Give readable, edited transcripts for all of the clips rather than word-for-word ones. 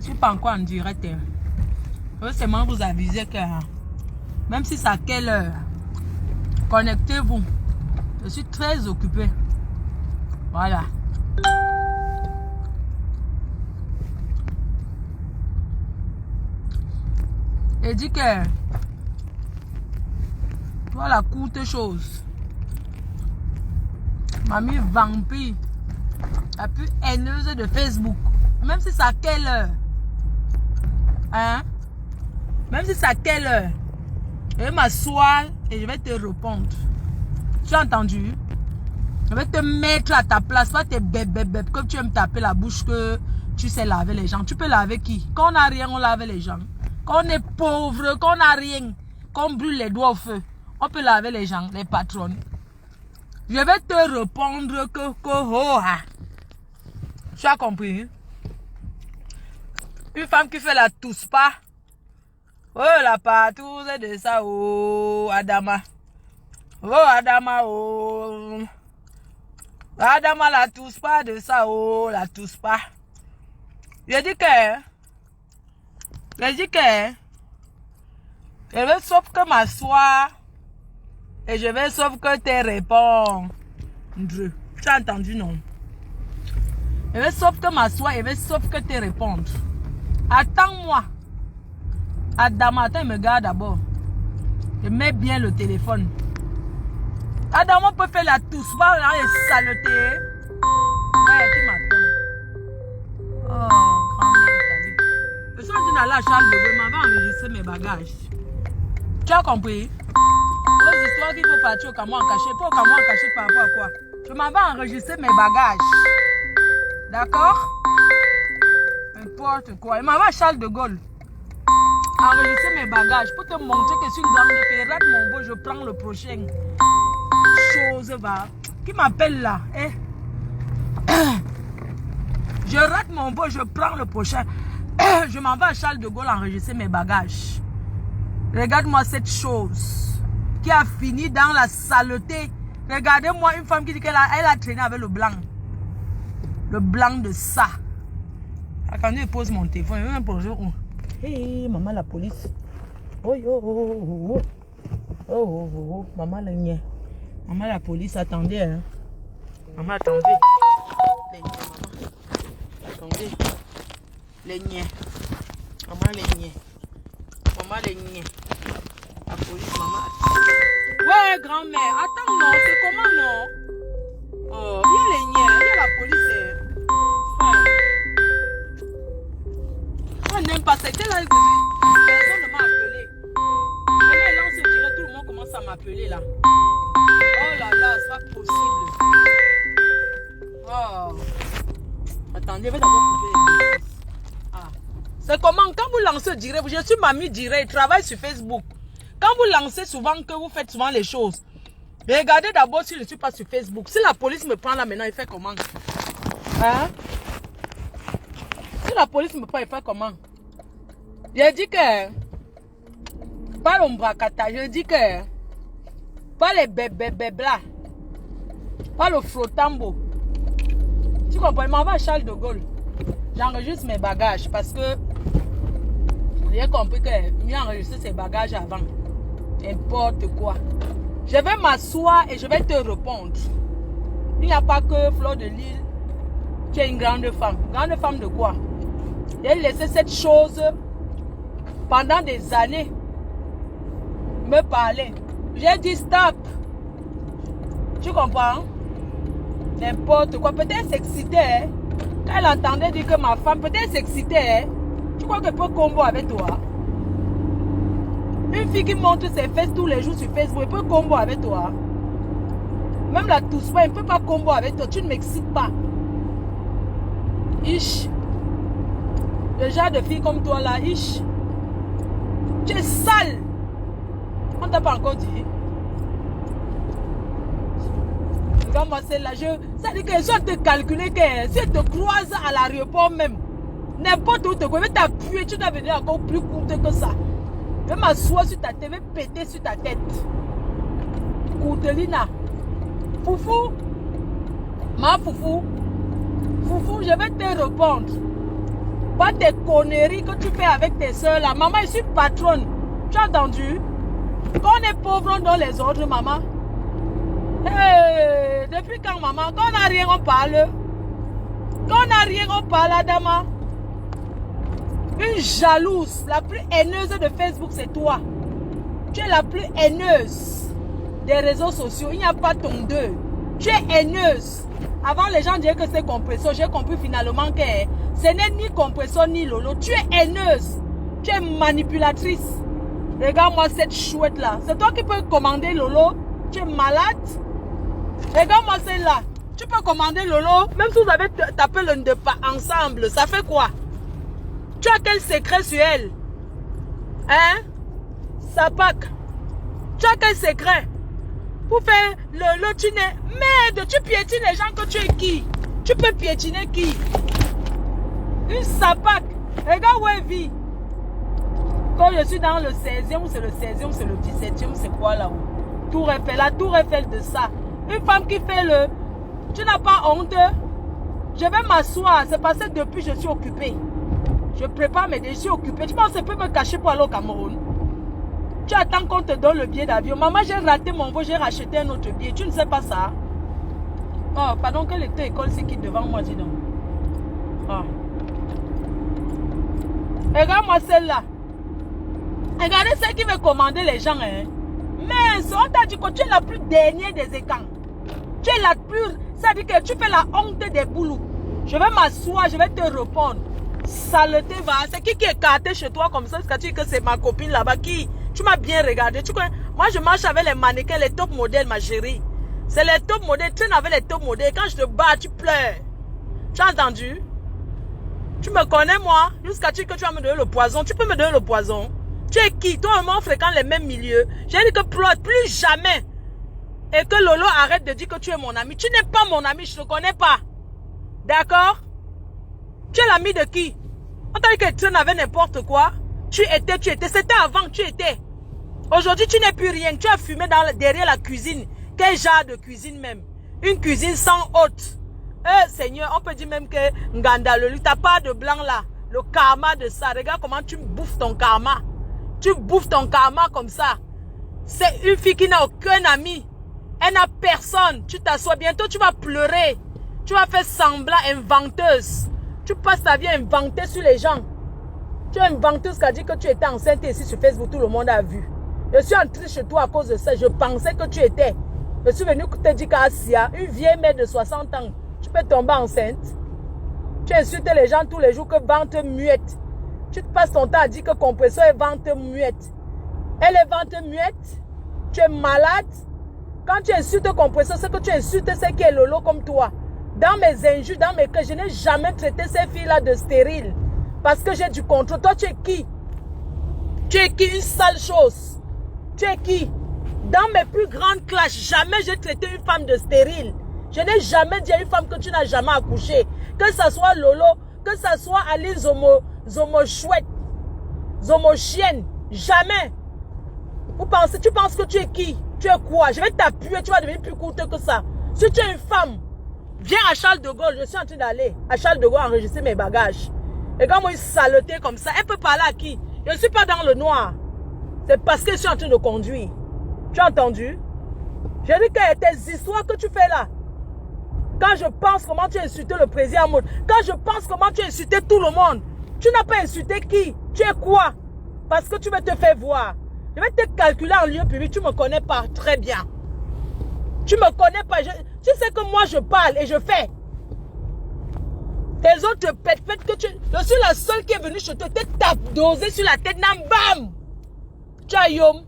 Je suis pas encore en direct. Je veux seulement vous aviser que même si c'est à quelle heure, connectez-vous. Je suis très occupé. Voilà. Et dit que voilà, courte chose. Mamie vampire, la plus haineuse de Facebook. Même si c'est à quelle heure. Hein? Même si c'est à quelle heure. Je vais m'asseoir et je vais te répondre. Tu as entendu? Je vais te mettre à ta place. Pas tes bébés, comme tu aimes taper la bouche que tu sais laver les gens. Tu peux laver qui? Quand on n'a rien, on lave les gens. Quand on est pauvre, quand on n'a rien, qu'on brûle les doigts au feu, on peut laver les gens, les patrons. Je vais te répondre que oh, ah. Tu as compris? Une femme qui fait la tousse pas. Oh, la patouze de ça, oh, Adama. Oh, Adama, oh. Adama, la tousse pas de ça, oh, la tousse pas. Je dis que je vais sauf que m'asseoir et je vais sauf que te répondre. Tu as entendu, non? Je vais sauf que m'asseoir et je vais sauf que te répondre. Attends-moi. Adama, attends, me garde d'abord. Je mets bien le téléphone. Adama peut faire la tousse, va dans les saletés. Ouais, qui m'appelle? Oh, grand-mère Italie. Je suis allée à la Charles de Gaulle, m'avait enregistré mes bagages. Tu as compris? Aux histoires qu'il faut partir au Cameroun en cachet. Pas au Cameroun en cachet par rapport à quoi? Je m'avais enregistré mes bagages. D'accord? N'importe quoi. Il m'avait à Charles de Gaulle. Enregistrer mes bagages pour te montrer que je suis une grande fille. Rate mon beau, je prends le prochain. Chose va. Qui m'appelle là? Eh? Je rate mon beau, je prends le prochain. Je m'en vais à Charles de Gaulle enregistrer mes bagages. Regarde-moi cette chose qui a fini dans la saleté. Regardez-moi une femme qui dit qu'elle a traîné avec le blanc. Le blanc de ça. Attendez, je pose mon téléphone. Je vais bonjour. Hey, maman la police. Oh, oh, oh, oh, oh. Oh, oh, oh, oh. Maman la niais. Maman la police, attendez. Hein. Maman, attendez. Les niais, maman. Attendez. Les niais. Maman, les niais. Maman, les niais. La police, maman. Ouais, grand-mère. Attends, non. C'est comment, non? Oh, il y a les niais. Il y a la police. On n'aime pas c'était là. Personne ne m'a appelé. Là, on se dirait, tout le monde commence à m'appeler là. Oh là là, c'est pas possible. Oh. Attendez, je vais d'abord couper les choses. Ah. C'est comment, quand vous lancez direct, je suis mamie direct, je travaille sur Facebook. Quand vous lancez souvent, que vous faites souvent les choses, regardez d'abord si je ne suis pas sur Facebook. Si la police me prend là maintenant, il fait comment? Hein? Si la police me prend, il fait comment? Je dis que pas l'ombracata, je dis que pas les bébés là, pas le frottambo. Tu comprends? Je m'en vais à Charles de Gaulle. J'enregistre mes bagages parce que j'ai compris que mieux enregistrer ses bagages avant. N'importe quoi. Je vais m'asseoir et je vais te répondre. Il n'y a pas que Fleur de Lille qui est une grande femme. Grande femme de quoi? J'ai laissé cette chose pendant des années me parler. J'ai dit stop. Tu comprends? N'importe quoi. Peut-être s'exciter. Hein? Quand elle entendait dire que ma femme, peut-être s'exciter. Hein? Tu crois qu'elle peut combo avec toi? Une fille qui montre ses fesses tous les jours sur Facebook, elle peut combo avec toi. Même la tousse, elle ne peut pas combo avec toi. Tu ne m'excites pas. Ish. Le genre de fille comme toi là, ish. Tu es sale. On t'a pas encore dit. Regarde-moi celle-là. Ça dit que je dois te calculer que si elle te croise à l'aéroport même, n'importe où te croise, je vais t'appuyer, tu dois venir encore plus courte que ça. Je vais m'asseoir sur ta tête, je vais péter sur ta tête. Courtelina.. Ma foufou, je vais te répondre. Pas tes conneries que tu fais avec tes soeurs là. Maman, je suis patronne. Tu as entendu? Quand on est pauvre, on donne les ordres, maman. Hey, depuis quand, maman? Quand on n'a rien, on parle. Quand on n'a rien, on parle, Adama. Une jalouse, la plus haineuse de Facebook, c'est toi. Tu es la plus haineuse des réseaux sociaux. Il n'y a pas ton deux. Tu es haineuse. Avant, les gens disaient que c'est Compresso. J'ai compris finalement que ce n'est ni Compresso ni Lolo. Tu es haineuse. Tu es manipulatrice. Regarde-moi cette chouette-là. C'est toi qui peux commander Lolo. Tu es malade. Regarde-moi celle-là. Tu peux commander Lolo. Même si vous avez tapé le de pas ensemble, ça fait quoi? Tu as quel secret sur elle? Hein? Sapak. Tu as quel secret? Pour faire le tu n'es... Merde, tu piétines les gens que tu es qui? Tu peux piétiner qui? Une sapak. Regarde où elle vit. Quand je suis dans le 16e, c'est le 16e, c'est le 17e, c'est quoi là-haut? Tour Eiffel, la tour Eiffel de ça. Une femme qui fait le... Tu n'as pas honte? Je vais m'asseoir. C'est parce que depuis je suis occupée. Je prépare mes déchets occupés. Tu penses que je peux me cacher pour aller au Cameroun? Tu attends qu'on te donne le billet d'avion. Maman, j'ai raté mon vol, j'ai racheté un autre billet. Tu ne sais pas ça? Oh, pardon, quelle était l'école c'est qui devant moi, dis donc? Oh. Regarde-moi celle-là. Regardez celle qui veut commander les gens. Hein. Mais on t'a dit que tu es la plus dernière des écans. Tu es la plus... Ça veut dire que tu fais la honte des boulous. Je vais m'asseoir, je vais te répondre. Saleté, va. C'est qui est écarté chez toi comme ça? Parce que tu dis que c'est ma copine là-bas qui... Tu m'as bien regardé. Tu connais? Moi, je marche avec les mannequins, les top modèles, ma chérie. C'est les top modèles. Tu n'avais les top modèles. Quand je te bats, tu pleures. Tu as entendu? Tu me connais, moi? Jusqu'à ce que tu vas me donner le poison. Tu peux me donner le poison? Tu es qui? Toi et moi, on fréquente les mêmes milieux. J'ai dit que plus jamais. Et que Lolo arrête de dire que tu es mon ami. Tu n'es pas mon ami, je ne te connais pas. D'accord? Tu es l'ami de qui? On t'a dit que tu n'avais n'importe quoi. Tu étais. C'était avant que tu étais. Aujourd'hui, tu n'es plus rien. Tu as fumé derrière la cuisine. Quel genre de cuisine même? Une cuisine sans hôte. Seigneur, on peut dire même que Nganda, t'as pas de blanc là. Le karma de ça. Regarde comment tu bouffes ton karma. Tu bouffes ton karma comme ça. C'est une fille qui n'a aucun ami. Elle n'a personne. Tu t'assois. Bientôt, tu vas pleurer. Tu vas faire semblant inventeuse. Tu passes ta vie à inventer sur les gens. Tu es une venteuse qui a dit que tu étais enceinte ici sur Facebook. Tout le monde a vu. Je suis entrée chez toi à cause de ça. Je pensais que tu étais. Je suis venue te dire qu'Asia, une vieille mère de 60 ans, tu peux tomber enceinte. Tu insultes les gens tous les jours que vente muette. Tu te passes ton temps à dire que Compresso est vente muette. Elle est vente muette. Tu es malade. Quand tu insultes Compresso, c'est que tu insultes ceux qui est Lolo comme toi. Dans mes injures, dans mes cœurs, je n'ai jamais traité ces filles-là de stériles. Parce que j'ai du contrôle. Toi, tu es qui? Tu es qui? Une sale chose. Tu es qui? Dans mes plus grandes classes, jamais j'ai traité une femme de stérile. Je n'ai jamais dit à une femme que tu n'as jamais accouché. Que ce soit Lolo, que ce soit Aline Zomo chouette, Zomo chienne. Jamais. Tu penses que tu es qui? Tu es quoi? Je vais t'appuyer, tu vas devenir plus courte que ça. Si tu es une femme, viens à Charles de Gaulle. Je suis en train d'aller à Charles de Gaulle enregistrer mes bagages. Et quand moi, une saleté comme ça, elle peut parler à qui? Je ne suis pas dans le noir. C'est parce que je suis en train de conduire. Tu as entendu? J'ai dit que tes histoires que tu fais là. Quand je pense comment tu as insulté le président Maud. Quand je pense comment tu as insulté tout le monde. Tu n'as pas insulté qui? Tu es quoi? Parce que tu veux te faire voir. Je vais te calculer en lieu public. Tu ne me connais pas très bien. Tu ne me connais pas. Tu sais que moi je parle et je fais. Les autres te pètent que tu... Je suis la seule qui est venue chez toi. Te tape dosé sur la tête. Nam bam. Tu as yom.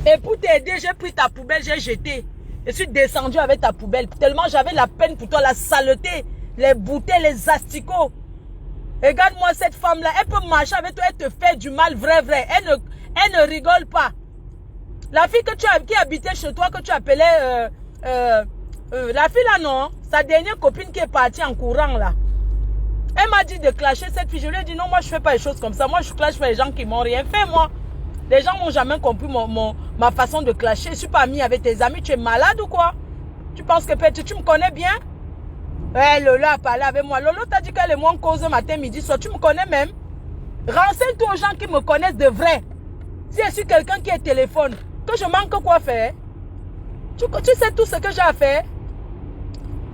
Et pour t'aider, j'ai pris ta poubelle, j'ai jeté. Je suis descendu avec ta poubelle. Tellement j'avais la peine pour toi, la saleté, les bouteilles, les asticots. Regarde-moi cette femme-là. Elle peut marcher avec toi, elle te fait du mal, vrai. Elle ne rigole pas. La fille qui habitait chez toi, que tu appelais... la fille là, non. Sa dernière copine qui est partie en courant là. Elle m'a dit de clasher cette fille. Je lui ai dit non, moi je fais pas les choses comme ça. Moi je clash pour les gens qui m'ont rien fait, moi. Les gens n'ont jamais compris ma façon de clasher. Je ne suis pas amie avec tes amis. Tu es malade ou quoi? Tu penses que peut-être tu me connais bien? Ouais, Lolo a parlé avec moi. Lolo t'a dit qu'elle et moi on cause matin, midi, soir. Tu me connais même? Renseigne-toi aux gens qui me connaissent de vrai. Si je suis quelqu'un qui est téléphone, que je manque quoi faire? Tu sais tout ce que j'ai à faire?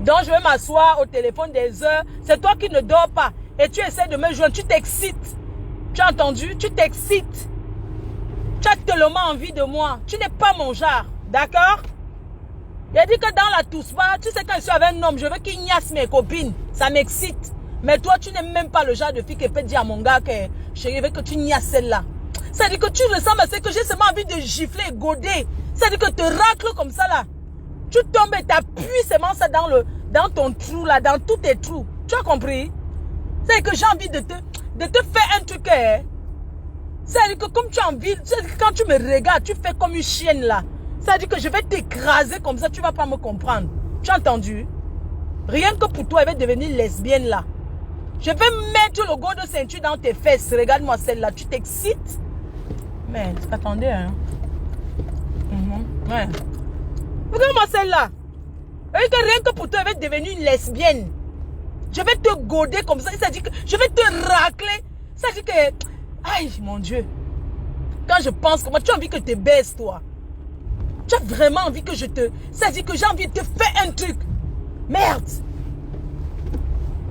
Donc je vais m'asseoir au téléphone des heures. C'est toi qui ne dors pas. Et tu essaies de me joindre. Tu t'excites. Tu as entendu? Tu t'excites. Tu as tellement envie de moi. Tu n'es pas mon genre. D'accord? Il a dit que dans la Tousba, tu sais quand je suis avec un homme, je veux qu'il niasse mes copines. Ça m'excite. Mais toi, tu n'es même pas le genre de fille qui peut dire à mon gars que chérie, je veux que tu niasses celle-là. Ça dit que tu ressembles à ce que j'ai seulement envie de gifler et goder. Ça dit que te racle comme ça là. Tu tombes et t'appuies seulement ça dans ton trou là, dans tous tes trous. Tu as compris? C'est que j'ai envie de te faire un truc. C'est-à-dire que comme tu as envie, quand tu me regardes, tu fais comme une chienne là. C'est-à-dire que je vais t'écraser comme ça, tu ne vas pas me comprendre. Tu as entendu? Rien que pour toi, elle va devenir lesbienne là. Je vais mettre le gros de ceinture dans tes fesses. Regarde-moi celle-là, tu t'excites? Mais tu t'attendais, hein? Ouais. Regarde-moi celle-là. Rien que pour toi, elle va devenir une lesbienne. Je vais te goder comme ça. C'est-à-dire que je vais te racler. C'est-à-dire que... Aïe, mon Dieu. Quand je pense que moi, tu as envie que je te baisse, toi. Tu as vraiment envie que je te... C'est-à-dire que j'ai envie de te faire un truc. Merde.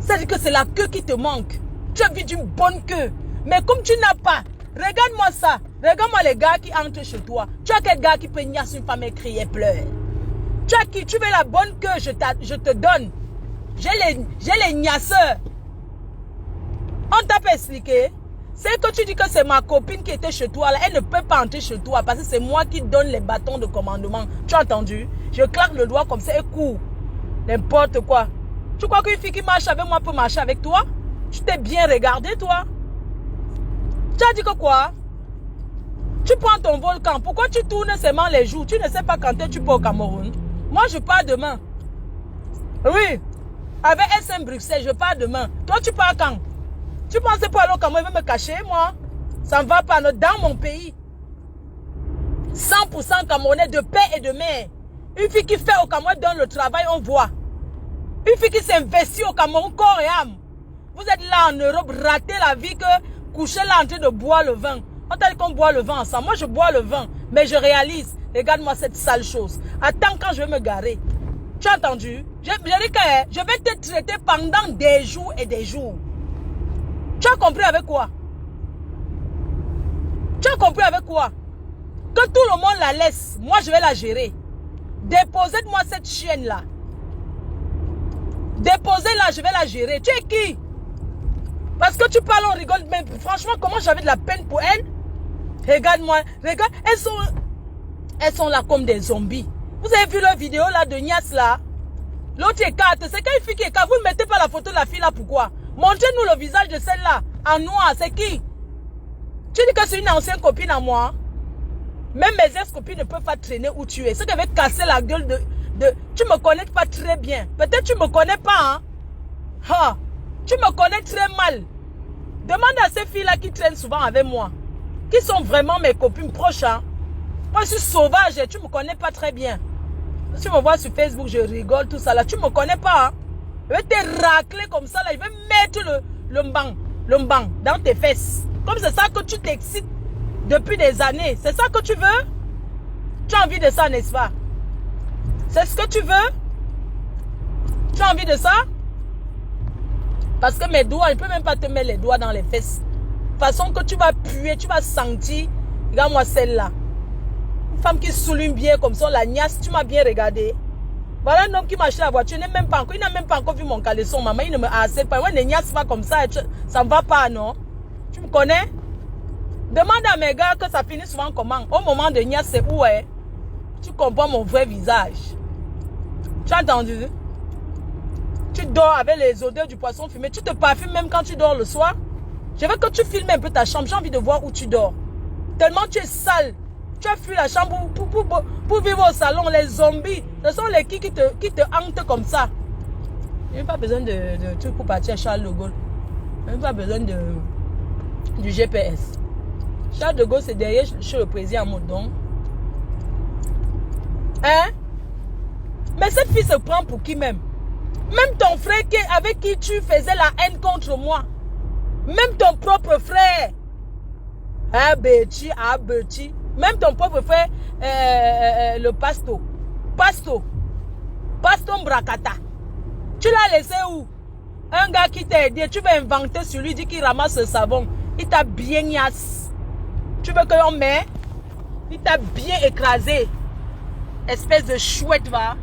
C'est-à-dire que c'est la queue qui te manque. Tu as envie d'une bonne queue. Mais comme tu n'as pas, regarde-moi ça. Regarde-moi les gars qui entrent chez toi. Tu as quel gars qui peut niasser une femme et crier et pleurer? Tu as qui? Tu veux la bonne queue, je te donne. J'ai les niasseurs. On t'a pas expliqué? C'est que tu dis que c'est ma copine qui était chez toi, là, elle ne peut pas entrer chez toi parce que c'est moi qui donne les bâtons de commandement. Tu as entendu? Je claque le doigt comme ça et cours. N'importe quoi. Tu crois qu'une fille qui marche avec moi peut marcher avec toi? Tu t'es bien regardé, toi? Tu as dit que quoi? Tu prends ton volcan. Pourquoi tu tournes seulement les jours? Tu ne sais pas quand tu pars au Cameroun. Moi, je pars demain. Oui. Avec SM Bruxelles, je pars demain. Toi, tu pars quand? Tu pensais pas alors comment il veut me cacher, moi? Ça ne va pas dans mon pays. 100% Camerounais de paix et de mer. Une fille qui fait au Cameroun donne le travail, on voit. Une fille qui s'investit au Cameroun, corps et âme. Vous êtes là en Europe, ratez la vie que coucher là en train de boire le vin. On t'a dit qu'on boit le vin ensemble. Moi, je bois le vin, mais je réalise. Regarde-moi cette sale chose. Attends quand je vais me garer. Tu as entendu? Je dis que je vais te traiter pendant des jours et des jours. Tu as compris avec quoi? Tu as compris avec quoi? Que tout le monde la laisse. Moi, je vais la gérer. Déposez-moi cette chienne-là. Déposez-la, je vais la gérer. Tu es qui? Parce que tu parles, on rigole. Mais franchement, comment j'avais de la peine pour elle? Regarde-moi. Regarde, elles sont là comme des zombies. Vous avez vu leur vidéo là de Nias là? L'autre écarte. C'est quelle fille qui écarte? Vous ne mettez pas la photo de la fille là, pourquoi? Montrez-nous le visage de celle-là, en noir, c'est qui? Tu dis que c'est une ancienne copine à moi. Même mes ex-copines ne peuvent pas traîner où tu es. C'est qu'elle veut casser la gueule de... Tu me connais pas très bien. Peut-être tu me connais pas, hein? Ha! Tu me connais très mal. Demande à ces filles-là qui traînent souvent avec moi. Qui sont vraiment mes copines proches, hein? Moi, je suis sauvage et tu me connais pas très bien. Si tu me vois sur Facebook, je rigole, tout ça là. Tu me connais pas, hein? Je vais te racler comme ça là. Je vais mettre le mbang dans tes fesses. Comme c'est ça que tu t'excites depuis des années. C'est ça que tu veux? Tu as envie de ça, n'est-ce pas? C'est ce que tu veux? Tu as envie de ça? Parce que mes doigts, je ne peux même pas te mettre les doigts dans les fesses. De façon que tu vas puer, tu vas sentir. Regarde-moi celle-là. Une femme qui souligne bien comme ça, la niasse, tu m'as bien regardé. Voilà un homme qui m'a acheté la voiture, il n'a même pas encore vu mon caleçon, maman, il ne me harcèle pas. Ouais, ne niasse pas comme ça, ça ne va pas, non? Tu me connais? Demande à mes gars que ça finit souvent comment? Au moment de niasse, c'est où, hein? Tu comprends mon vrai visage. Tu as entendu? Tu dors avec les odeurs du poisson fumé, tu te parfumes même quand tu dors le soir. Je veux que tu filmes un peu ta chambre, j'ai envie de voir où tu dors. Tellement tu es sale. Tu as fui la chambre pour vivre au salon. Les zombies, ce sont les qui te hantent comme ça. Il n'y a pas besoin de trucs pour partir à Charles de Gaulle. Il n'y a pas besoin du GPS. Charles de Gaulle, c'est derrière chez le président en mode donc. Hein? Mais cette fille se prend pour qui même? Même ton frère avec qui tu faisais la haine contre moi. Même ton propre frère. Ah, Betty. Même ton propre frère, le Pasto Mbrakata. Tu l'as laissé où? Un gars qui t'a aidé, tu veux inventer sur lui, dit qu'il ramasse le savon. Il t'a bien niasse. Tu veux que l'on met? Il t'a bien écrasé. Espèce de chouette, va.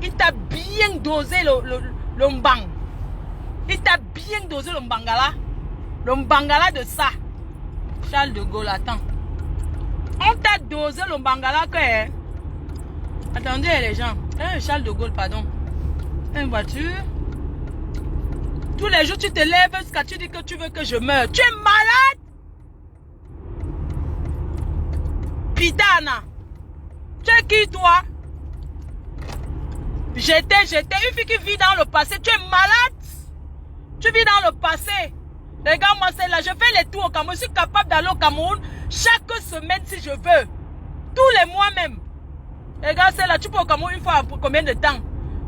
Il t'a bien dosé le mbang. Il t'a bien dosé le mbangala. Le mbangala de ça. Charles de Gaulle, attends. On t'a dosé le mbangala que... Hein? Attendez les gens. Charles de Gaulle, pardon. Une voiture. Tous les jours, tu te lèves jusqu'à tu dis que tu veux que je meure. Tu es malade? Pitana. Tu es qui, toi? J'étais une fille qui vit dans le passé. Tu es malade? Tu vis dans le passé. Regarde-moi celle-là. Je fais les tours au Cameroun. Je suis capable d'aller au Cameroun chaque semaine si je veux. Tous les mois même. Regarde celle-là. Tu peux au Cameroun une fois pour combien de temps?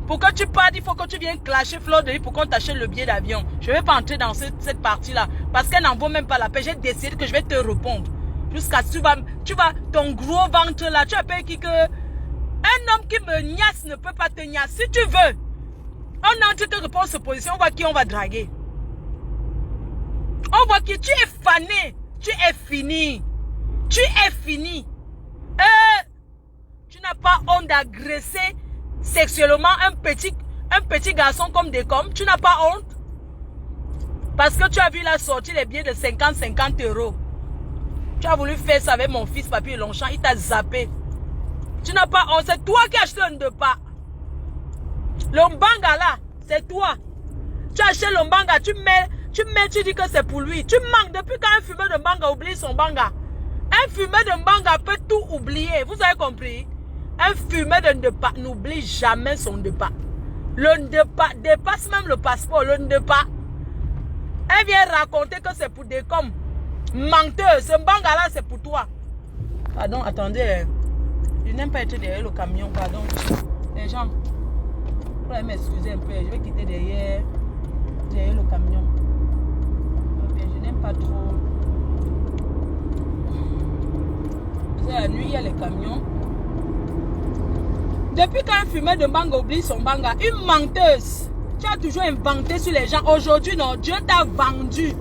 Pour que tu partes, il faut que tu viennes clasher Fleur de Lys pour qu'on t'achète le billet d'avion. Je ne vais pas entrer dans cette partie-là. Parce qu'elle n'en vaut même pas la peine. J'ai décidé que je vais te répondre. Jusqu'à ce que tu vas, ton gros ventre là, tu appelles qui que... Un homme qui me niasse ne peut pas te niasse. Si tu veux, on entre te répond cette position, on voit qui on va draguer. On voit qui tu es fané. Tu es fini. Tu es fini. Tu n'as pas honte d'agresser sexuellement un petit garçon comme des coms. Tu n'as pas honte. Parce que tu as vu la sortie les billets de 50 euros. Tu as voulu faire ça avec mon fils Papy Longchamp. Il t'a zappé. Tu n'as pas honte. C'est toi qui as acheté un de pas. Le mbanga là, c'est toi. Tu achètes le mbanga, tu dis que c'est pour lui. Tu manques. Depuis quand un fumeur de mbanga oublie son mbanga? Un fumeur de mbanga peut tout oublier. Vous avez compris? Un fumeur de ndepa n'oublie jamais son ndepa. Le ndepa dépasse même le passeport. Le ndepa. Elle vient raconter que c'est pour des coms. Menteuse. Ce mbanga là, c'est pour toi. Pardon, attendez. Je n'aime pas être derrière le camion, pardon. Les gens, vous pouvez m'excuser un peu. Je vais quitter derrière le camion. Okay, je n'aime pas trop. C'est la nuit, il y a les camions. Depuis quand un fumeur de banga oublie son banga, une menteuse. Tu as toujours inventé sur les gens. Aujourd'hui, non, Dieu t'a vendu.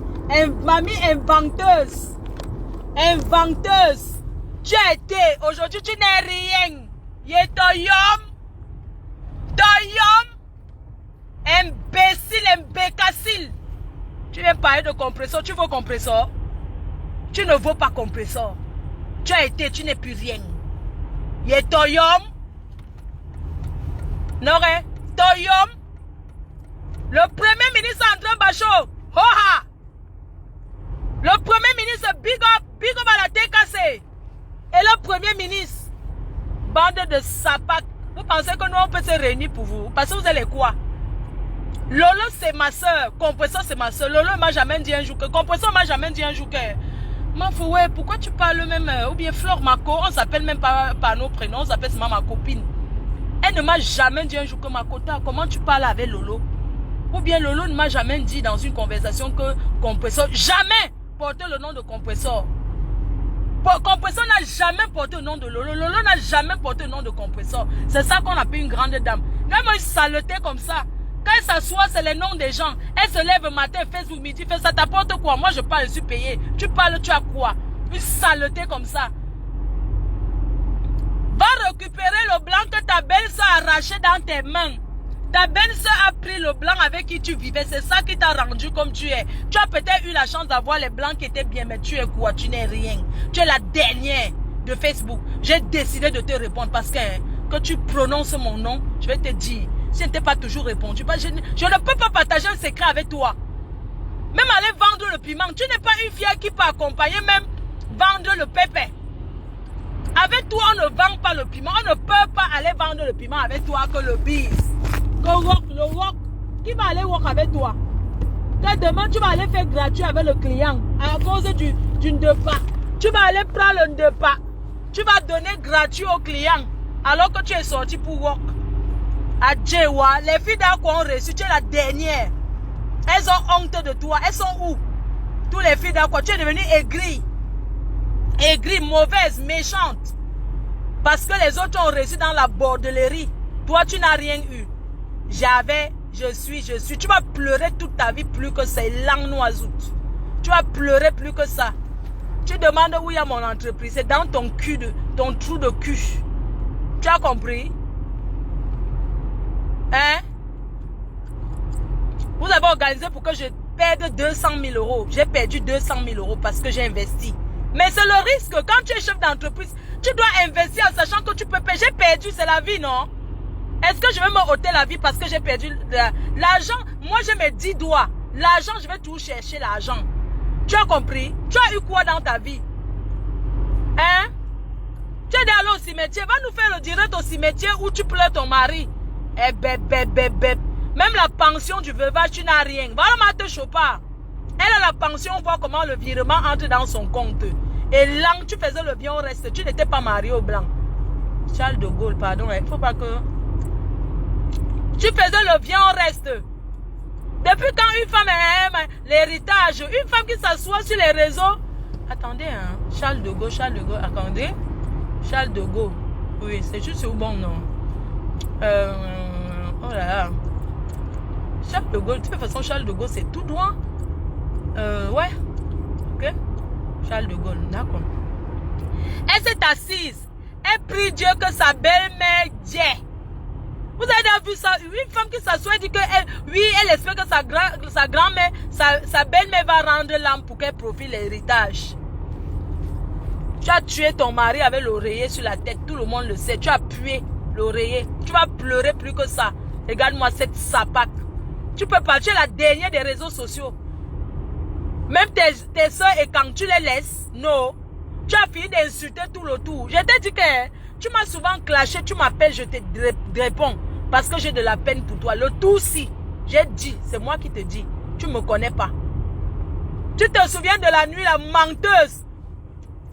Mamie inventeuse. Inventeuse. Tu as été, aujourd'hui tu n'es rien. Yetoyom. Toyom. Imbécile, imbécile. Tu viens parler de compresseur, tu veux compresseur? Tu ne veux pas compresseur. Tu as été, tu n'es plus rien. Yetoyom. Noré, Toyom. Le premier ministre André Bachot. Hoha. Le premier ministre Big Up à la TKC. Et le premier ministre, bande de sapac, vous pensez que nous on peut se réunir pour vous? Parce que vous allez quoi? Lolo c'est ma soeur, Compresseur c'est ma soeur. Lolo m'a jamais dit un jour que, Compresseur m'a jamais dit un jour que, Mafoué, pourquoi tu parles même, ou bien Flore Mako, on s'appelle même pas par nos prénoms, on s'appelle seulement ma copine. Elle ne m'a jamais dit un jour que Makota, comment tu parles avec Lolo? Ou bien Lolo ne m'a jamais dit dans une conversation que Compresseur, jamais porté le nom de Compresseur. Compresseur n'a jamais porté le nom de Lolo. Lolo n'a jamais porté le nom de Compresseur. C'est ça qu'on appelle une grande dame. Même une saleté comme ça. Quand elle s'assoit, c'est les noms des gens. Elle se lève le matin, Facebook, midi, fait ça. T'apporte quoi? Moi, je parle, je suis payé. Tu parles, tu as quoi? Une saleté comme ça. Va récupérer le blanc que ta belle-sœur a arraché dans tes mains. Ta belle-sœur a pris le blanc avec qui tu vivais. C'est ça qui t'a rendu comme tu es. Tu as peut-être eu la chance d'avoir les blancs qui étaient bien, mais tu es quoi? Tu n'es rien. Tu es la dernière de Facebook. J'ai décidé de te répondre parce que tu prononces mon nom, je vais te dire. Si je ne t'ai pas toujours répondu, je ne peux pas partager un secret avec toi. Même aller vendre le piment. Tu n'es pas une fille qui peut accompagner même vendre le pépé. Avec toi, on ne vend pas le piment. On ne peut pas aller vendre le piment avec toi que le bis. Le rock, qui va aller work avec toi? Que demain tu vas aller faire gratuit avec le client à cause du ndepa. Tu vas aller prendre le ndepa. Tu vas donner gratuit au client alors que tu es sorti pour work. À Djewa, les filles d'Akwa ont reçu, tu es la dernière. Elles ont honte de toi. Elles sont où? Tous les filles d'Akwa, tu es devenue aigrie. Aigrie, mauvaise, méchante. Parce que les autres ont reçu dans la bordellerie. Toi, tu n'as rien eu. J'avais, je suis. Tu vas pleurer toute ta vie plus que ça. Langue noisoute. Tu vas pleurer plus que ça. Tu demandes où il y a mon entreprise. C'est dans ton cul, ton trou de cul. Tu as compris? Hein? Vous avez organisé pour que je perde 200 000 euros. J'ai perdu 200 000 euros parce que j'ai investi. Mais c'est le risque. Quand tu es chef d'entreprise, tu dois investir en sachant que tu peux payer. J'ai perdu, c'est la vie, non? Est-ce que je vais me ôter la vie parce que j'ai perdu l'argent? Moi, j'ai mes 10 doigts. L'argent, je vais tout chercher l'argent. Tu as compris? Tu as eu quoi dans ta vie? Hein? Tu es allé au cimetière. Va nous faire le direct au cimetière où tu pleures ton mari. Eh bébé. Même la pension du veuvage, tu n'as rien. Voilà ma te chopa. Elle a la pension, on voit comment le virement entre dans son compte. Et là, tu faisais le bien au reste. Tu n'étais pas marié au blanc. Charles de Gaulle, pardon. Il ne faut pas que... Tu faisais le bien au reste. Depuis quand une femme aime l'héritage, une femme qui s'assoit sur les réseaux... Attendez, hein. Charles de Gaulle, attendez. Charles de Gaulle. Oui, c'est juste au bon nom. Oh là là. Charles de Gaulle, de toute façon, Charles de Gaulle, c'est tout droit. Ouais. Ok. Charles de Gaulle, d'accord. Elle s'est assise. Elle prie Dieu que sa belle-mère dit. Vous avez déjà vu ça? Une femme qui s'assoit et dit que elle espère que sa grand-mère, sa belle-mère va rendre l'âme pour qu'elle profite l'héritage. Tu as tué ton mari avec l'oreiller sur la tête. Tout le monde le sait. Tu as pué l'oreiller. Tu vas pleurer plus que ça. Regarde-moi cette sapac. Tu peux pas. Tu es la dernière des réseaux sociaux. Même tes soeurs, et quand tu les laisses, non. Tu as fini d'insulter tout le tour. Je t'ai dit que tu m'as souvent clashé. Tu m'appelles, je te réponds. Parce que j'ai de la peine pour toi. Le tout si. J'ai dit. C'est moi qui te dis. Tu ne me connais pas. Tu te souviens de la nuit, la menteuse.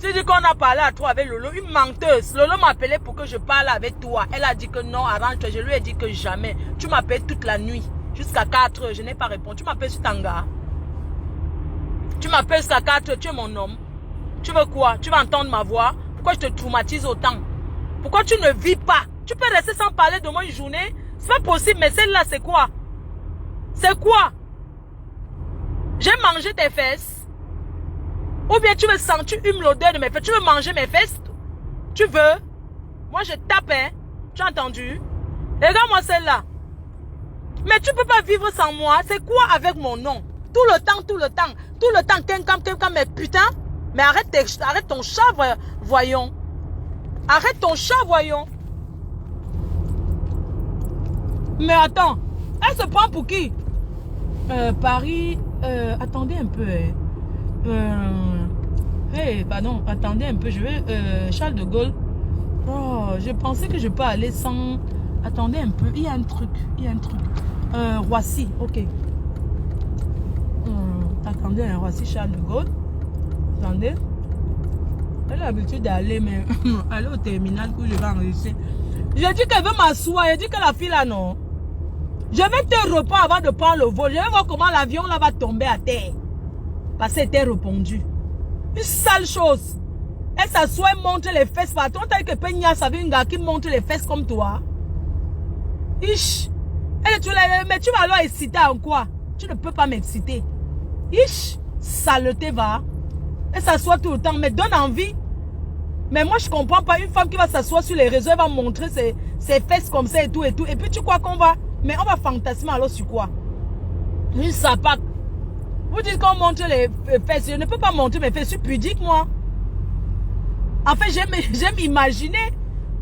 Tu dis qu'on a parlé à toi avec Lolo, une menteuse. Lolo m'a appelé pour que je parle avec toi. Elle a dit que non, arrange-toi. Je lui ai dit que jamais. Tu m'appelles toute la nuit. Jusqu'à 4 heures. Je n'ai pas répondu. Tu m'appelles sur Tanga. Tu m'appelles jusqu'à 4 heures. Tu es mon homme. Tu veux quoi? Tu vas entendre ma voix? Pourquoi je te traumatise autant? Pourquoi tu ne vis pas? Tu peux rester sans parler de moi une journée? C'est pas possible. Mais celle-là, c'est quoi? C'est quoi? J'ai mangé tes fesses. Ou bien tu veux sentir l'odeur de mes fesses. Tu veux manger mes fesses? Tu veux? Moi, je tape, hein? Tu as entendu? Regarde-moi celle-là. Mais tu peux pas vivre sans moi. C'est quoi avec mon nom? Tout le temps, quelqu'un, mais putain. Mais arrête ton chat, voyons. Arrête ton chat, voyons. Mais attends. Elle se prend pour qui? Paris. Attendez un peu. Hey, pardon, attendez un peu, je vais... Charles de Gaulle. Oh, je pensais que je peux aller sans... Attendez un peu, il y a un truc. Roissy, ok. Attendez, Roissy, Charles de Gaulle. Attendez. Elle a l'habitude d'aller, mais... aller au terminal où je vais enregistrer. J'ai dit qu'elle veut m'asseoir, j'ai dit que la fille là, non. Je vais te reprendre avant de prendre le vol. Je vais voir comment l'avion là va tomber à terre. Parce qu'elle était répondu. Une sale chose. Elle s'assoit et montre les fesses partout. On t'a dit que Peña savait une gars qui montre les fesses comme toi. Ish. Mais tu vas alors exciter en quoi? Tu ne peux pas m'exciter. Ish. Saleté va. Elle s'assoit tout le temps. Mais donne envie. Mais moi je comprends pas. Une femme qui va s'asseoir sur les réseaux. Elle va montrer ses fesses comme ça et tout et tout. Et puis tu crois qu'on va... Mais on va fantasmer alors sur quoi? Une sapac. Vous dites qu'on montre les fesses. Je ne peux pas montrer mes fesses. Je suis pudique, moi. En fait, j'aime imaginer.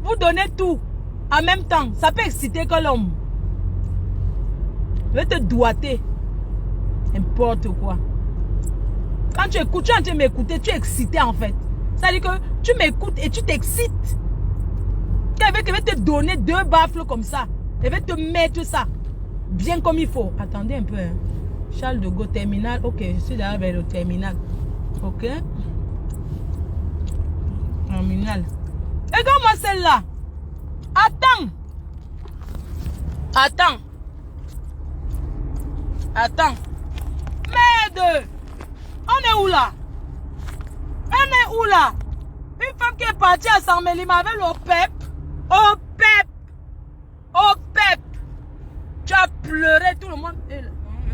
Vous donnez tout. En même temps. Ça peut exciter que l'homme. Je vais te doiter. N'importe quoi. Quand tu écoutes, tu es en train de m'écouter. Tu es excité, en fait. Ça veut dire que tu m'écoutes et tu t'excites. Elle va te donner 2 baffles comme ça. Elle va te mettre ça. Bien comme il faut. Attendez un peu. Hein. Charles de Gaulle, terminal. Ok, je suis là vers le terminal. Ok. Terminal. Regarde-moi celle-là. Attends. Attends. Attends. Merde. On est où là? On est où là? Une femme qui est partie à Saint-Mélim avec le PEP. Au PEP. Au PEP. Tu as pleuré, tout le monde.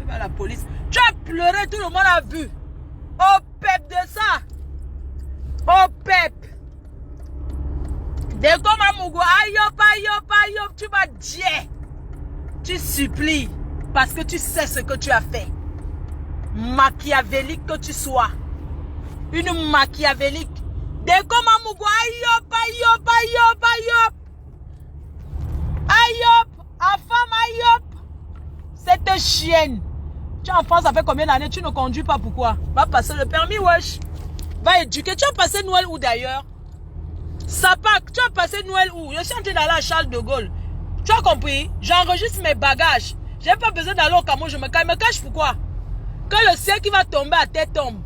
La police. Tu as pleuré, tout le monde a vu. Au PEP de ça. Au PEP. Dès comme Amougou, aïop, aïop, aïop, tu vas dire. Tu supplies. Parce que tu sais ce que tu as fait. Machiavélique que tu sois. Une machiavélique. Dès comme Amougou, aïop, aïop, aïop, aïop. Aïop, femme aïop. Cette chienne. Tu es en France, ça fait combien d'années? Tu ne conduis pas, pourquoi? Va passer le permis, wesh. Va éduquer. Tu as passé Noël où d'ailleurs? Sapak, tu as passé Noël où? Je suis en train d'aller à Charles de Gaulle. Tu as compris? J'enregistre mes bagages. J'ai pas besoin d'aller au Cameroun, je me cache. Me cache pourquoi? Que le ciel qui va tomber à tête tombe.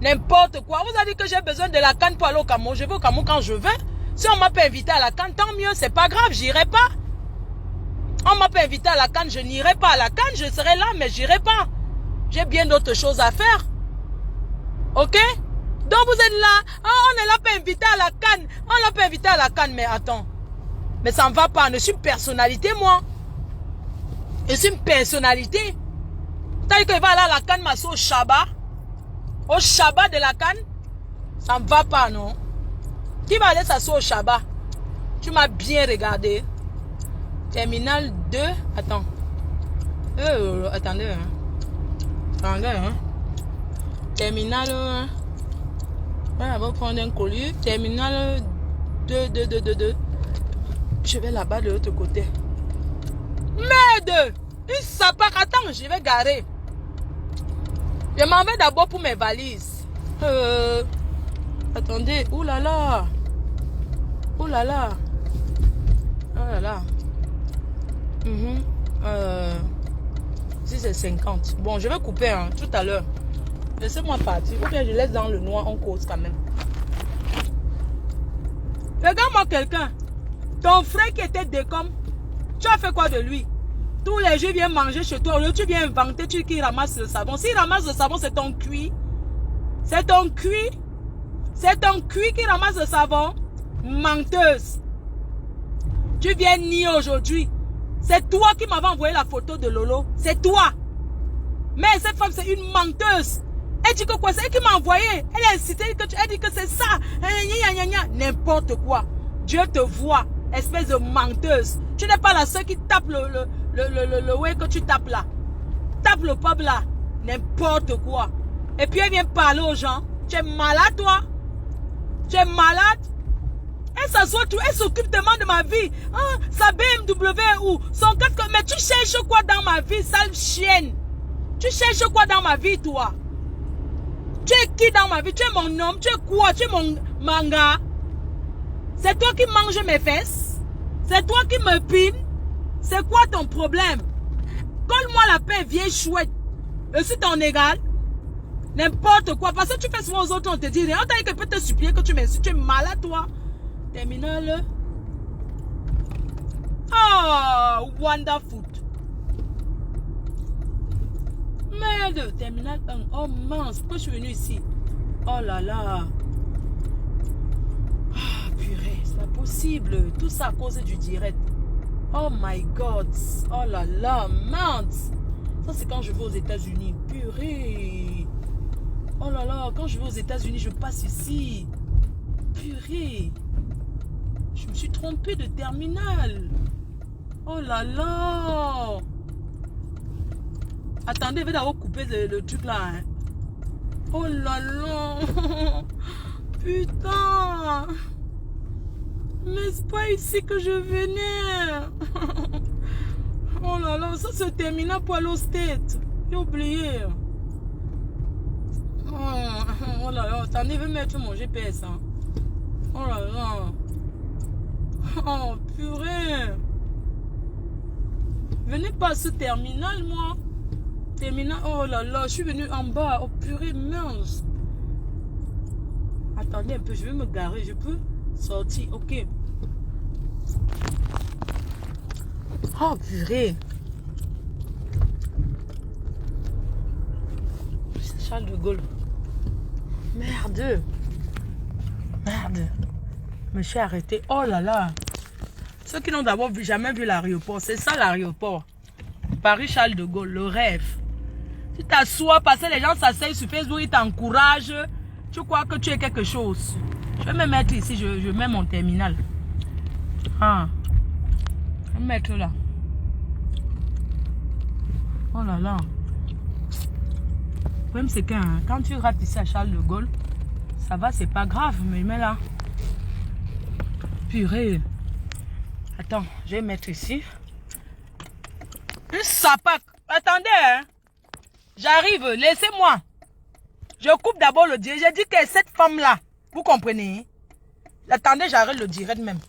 N'importe quoi. Vous avez dit que j'ai besoin de la canne pour aller au Cameroun. Je vais au Cameroun quand je veux. Si on m'a pas invité à la canne, tant mieux, c'est pas grave, j'irai pas. On m'a pas invité à la canne, je n'irai pas à la canne, je serai là, mais j'irai pas. J'ai bien d'autres choses à faire. Ok? Donc vous êtes là, oh, on ne l'a pas invité à la canne, on l'a pas invité à la canne, mais attends. Mais ça ne va pas, je suis une personnalité, moi. Je suis une personnalité. T'as dit qu'il va aller à la canne, m'asseoir au Shabbat de la canne. Ça ne va pas, non? Qui va aller s'asseoir au Shabbat? Tu m'as bien regardé. Terminal 2. Attends. Attendez. Hein. Attendez. Hein. Terminal 1. On va prendre un colis. Terminal 2. Je vais là-bas de l'autre côté. Merde! Une sapeur. Attends, je vais garer. Je m'en vais d'abord pour mes valises. Attendez. Ouh là là. Ouh là là. Oh là là. Si c'est 50. Bon, je vais couper hein, tout à l'heure. Laissez-moi partir. Ou bien je laisse dans le noir, on cause quand même. Regarde-moi quelqu'un. Ton frère qui était décom, tu as fait quoi de lui? Tous les jours, il vient manger chez toi. Au lieu, tu viens inventer, tu qui ramasse le savon. S'il ramasse le savon, c'est ton cuit. C'est ton cuit. C'est ton cuit qui ramasse le savon. Menteuse. Tu viens nier aujourd'hui. C'est toi qui m'avais envoyé la photo de Lolo. C'est toi. Mais cette femme, c'est une menteuse. Elle dit que quoi? C'est elle qui m'a envoyé. Elle a incité, elle dit que c'est ça. N'importe quoi. Dieu te voit, espèce de menteuse. Tu n'es pas la seule qui tape le way que tu tapes là. Tape le peuple là. N'importe quoi. Et puis elle vient parler aux gens. Tu es malade, toi? Tu es malade? Elle s'assoit tout, elle s'occupe tellement de ma vie. Ah, sa BMW ou son casque. Mais tu cherches quoi dans ma vie, sale chienne? Tu cherches quoi dans ma vie, toi? Tu es qui dans ma vie? Tu es mon homme? Tu es quoi? Tu es mon manga? C'est toi qui manges mes fesses? C'est toi qui me pine? C'est quoi ton problème? Colle-moi la paix, vieille chouette. Je suis ton égal. N'importe quoi. Parce que tu fais souvent aux autres, on te dit rien. On t'a dit que peut te supplier que tu m'insultes. Tu es malade, toi. Terminal. Oh, wonderful. Merde, terminal 1. Oh mince, pourquoi je suis venu ici? Oh là là. Ah, purée, c'est pas possible. Tout ça à cause du direct. Oh my God. Oh là là, mince. Ça, c'est quand je vais aux États-Unis. Purée. Oh là là, quand je vais aux États-Unis, je passe ici. Purée. Je me suis trompée de terminal. Oh là là. Attendez, je vais d'abord couper le truc là. Hein. Oh là là. Putain. Mais c'est pas ici que je venais. Oh là là, ça c'est terminal pour aller au State. J'ai oublié. Oh là là, attendez, je vais mettre mon GPS. Hein. Oh là là. Oh purée. Venez pas à ce terminal, moi. Terminal, oh là là, je suis venu en bas. Oh purée, mince. Attendez un peu, je vais me garer. Je peux sortir, ok. Oh, purée. C'est Charles de Gaulle. Merde. Merde. Je me suis arrêté. Oh là là. Ceux qui n'ont d'abord jamais vu l'aéroport, c'est ça l'aéroport. Paris-Charles de Gaulle, le rêve. Tu t'assois, parce que les gens s'asseyent sur Facebook, ils t'encouragent. Tu crois que tu es quelque chose. Je vais me mettre ici, je mets mon terminal. Ah. Je vais me mettre là. Oh là là. Le problème c'est que quand tu rates ici à Charles de Gaulle, ça va, c'est pas grave, mais là. Purée. Attends, je vais mettre ici. Une sapac. Attendez, hein. J'arrive, laissez-moi. Je coupe d'abord le direct. J'ai dit que cette femme-là, vous comprenez? Attendez, j'arrête le direct même.